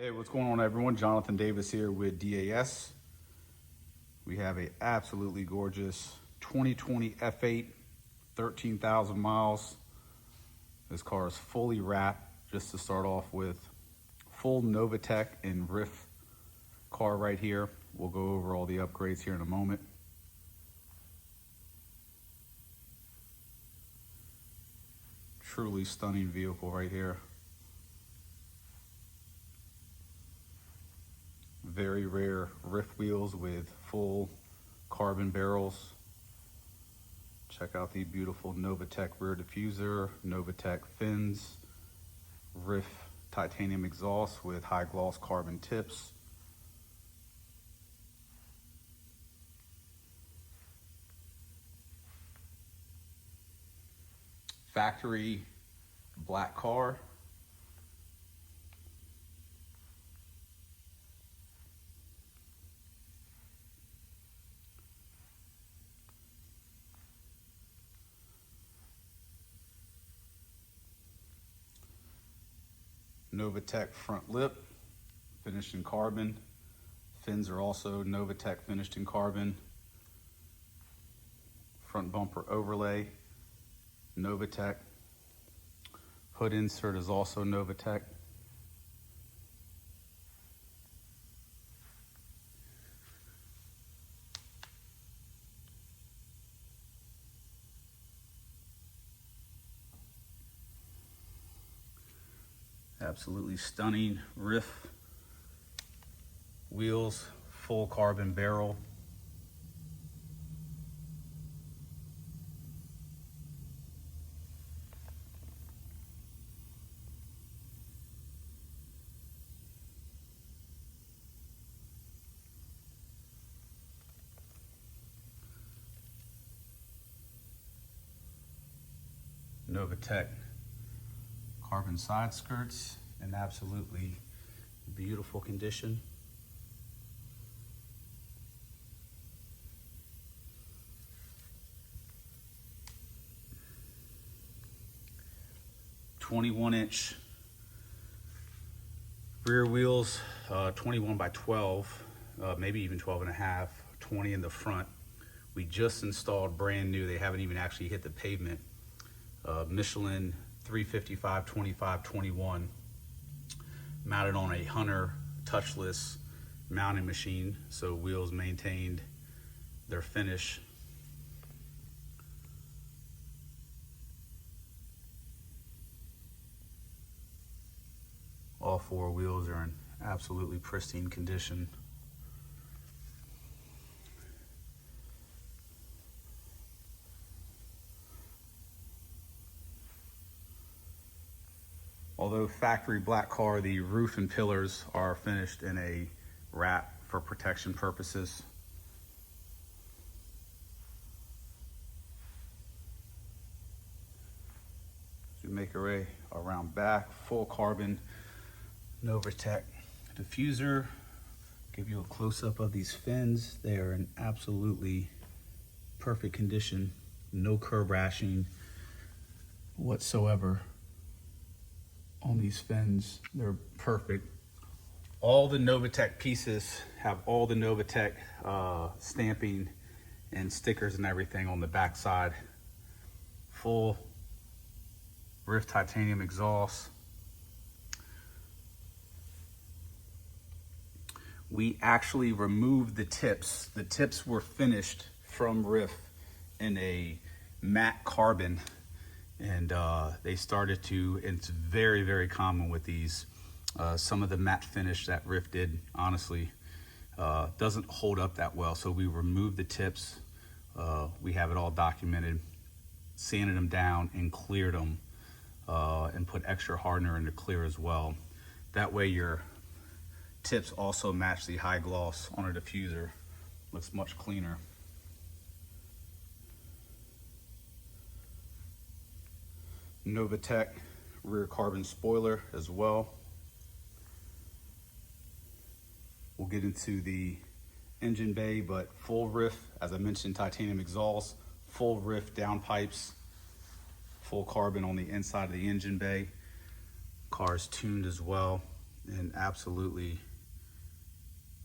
Hey, what's going on, everyone? Jonathan Davis here with DAS. We have a absolutely gorgeous 2020 F8, 13,000 miles. This car is fully wrapped. Just to start off with, full Novitec and RYFT car right here. We'll go over all the upgrades here in a moment. Truly stunning vehicle right here. Very rare RYFT wheels with full carbon barrels. Check out the beautiful Novitec rear diffuser, Novitec fins, RYFT titanium exhaust with high gloss carbon tips. Factory black car. Novitec front lip, finished in carbon. Fins are also Novitec finished in carbon. Front bumper overlay, Novitec. Hood insert is also Novitec. Absolutely stunning RYFT wheels, full carbon barrel. Novitec carbon side skirts in absolutely beautiful condition. "21" rear wheels, 21 by 12, maybe even 12 and a half, 20 in the front. We just installed brand new. They haven't even actually hit the pavement. Michelin 355 25 21, mounted on a Hunter touchless mounting machine, so wheels maintained their finish. All four wheels are in absolutely pristine condition. Although factory black car, the roof and pillars are finished in a wrap for protection purposes. We make our way around back, full carbon Novitec diffuser. Give you a close-up of these fins. They are in absolutely perfect condition. No curb rashing whatsoever on these fins. They're perfect. All the Novitec pieces have all the Novitec stamping and stickers and everything on the back side. Full RYFT titanium exhaust. We actually removed the tips. The tips were finished from RYFT in a matte carbon, and they started to, it's very, very common with these. Some of the matte finish that RYFT did, honestly, doesn't hold up that well. So we removed the tips. We have it all documented, sanded them down and cleared them, and put extra hardener in the clear as well. That way your tips also match the high gloss on a diffuser. Looks much cleaner. Novitec rear carbon spoiler as well. We'll get into the engine bay, but full RYFT, as I mentioned, titanium exhaust, full RYFT downpipes, full carbon on the inside of the engine bay. Car is tuned as well. and absolutely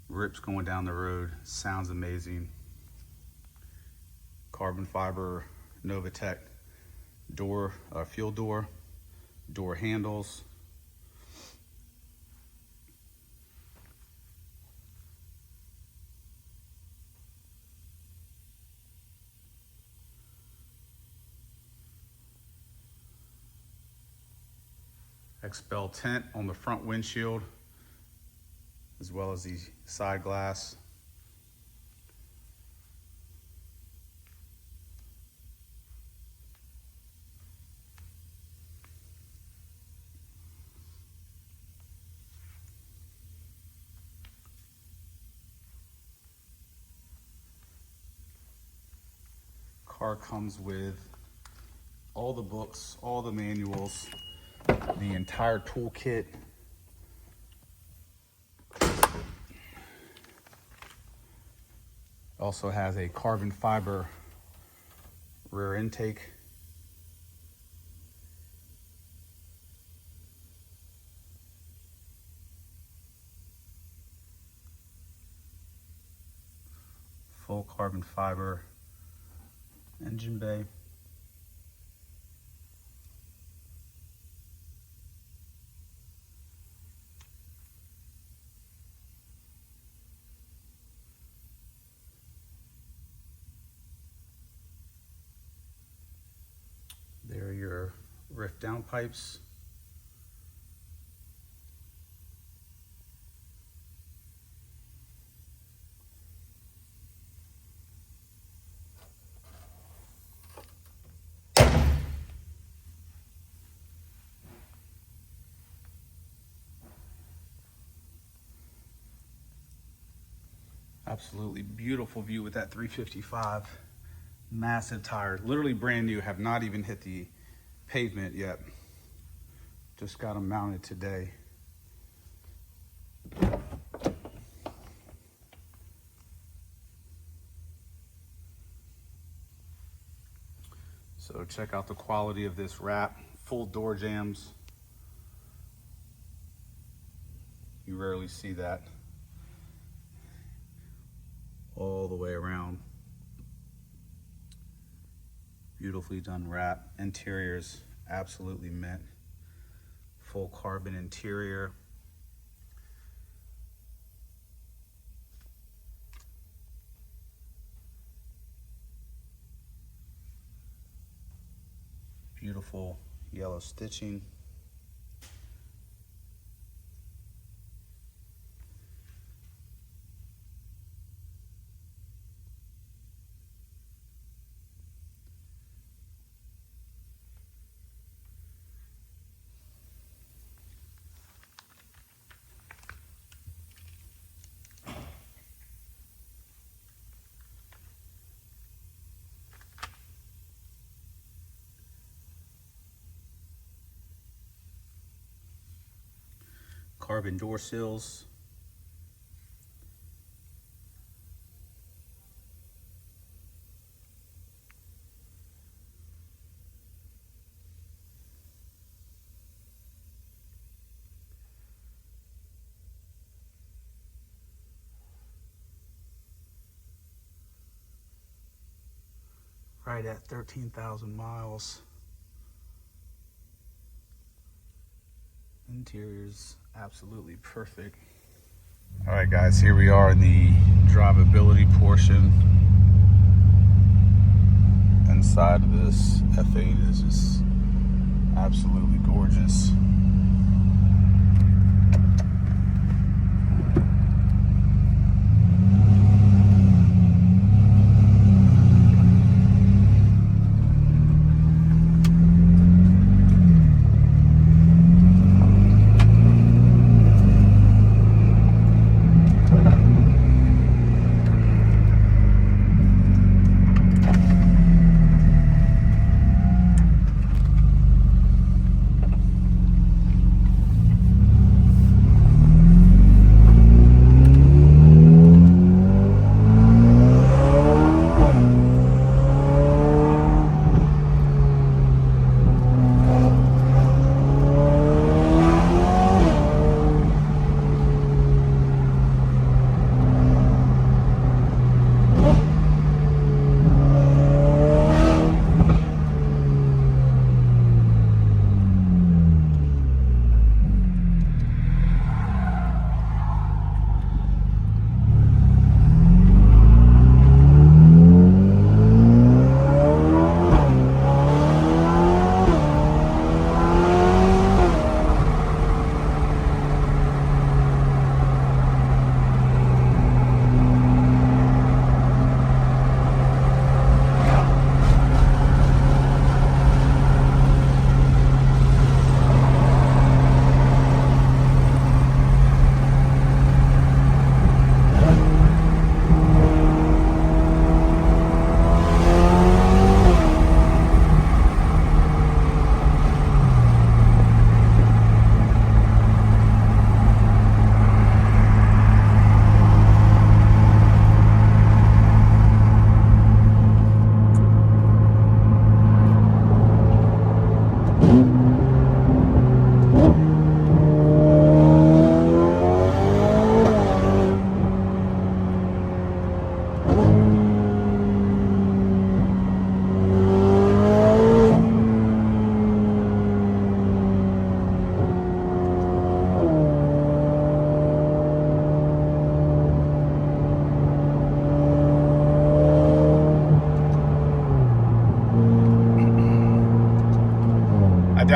rips going down the road. Sounds amazing. Carbon fiber Novitec door, fuel door handles. XPEL tint on the front windshield, as well as the side glass. Car comes with all the books, all the manuals, the entire toolkit. Also has a carbon fiber rear intake. Full carbon fiber engine bay. There are your RYFT downpipes. Absolutely beautiful view with that 355. Massive tires, literally brand new, have not even hit the pavement yet. Just got them mounted today. So check out the quality of this wrap. Full door jambs. You rarely see that. All the way around. Beautifully done wrap. Interiors absolutely mint. Full carbon interior. Beautiful yellow stitching. Carbon door sills. Right at 13,000 miles. Interior's absolutely perfect. All right, guys, here we are in the drivability portion. Inside of this F8 is just absolutely gorgeous.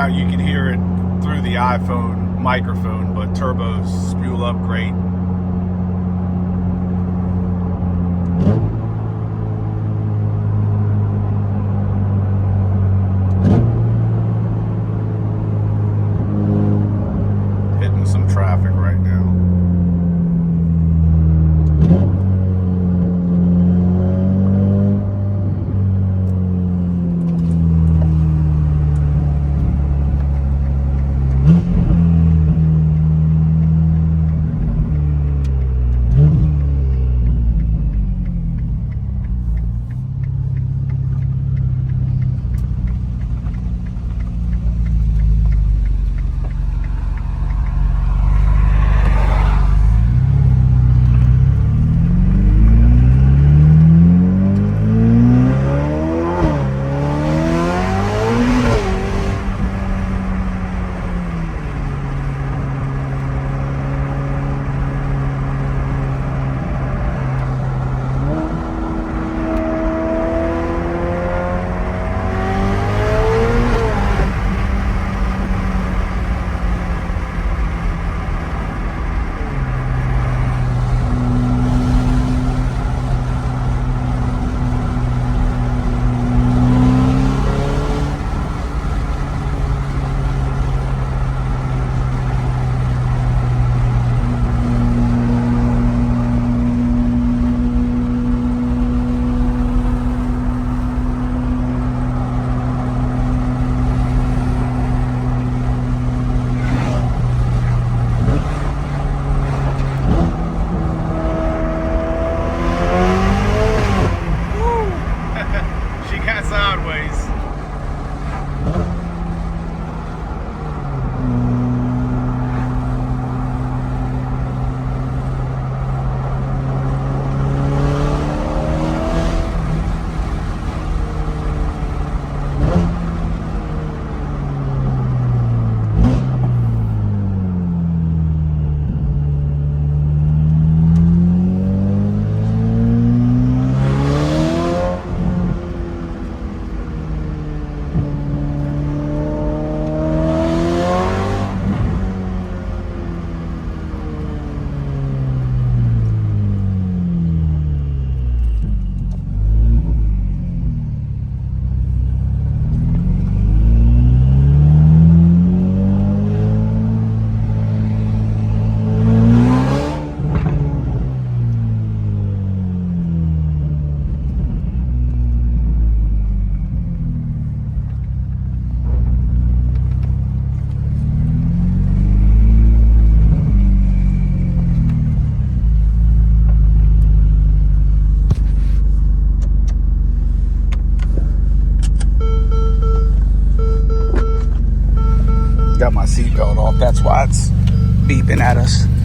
out, you can hear it through the iPhone microphone, but turbos spool up great. Hitting some traffic right now. Got my seatbelt off, that's why it's beeping at us.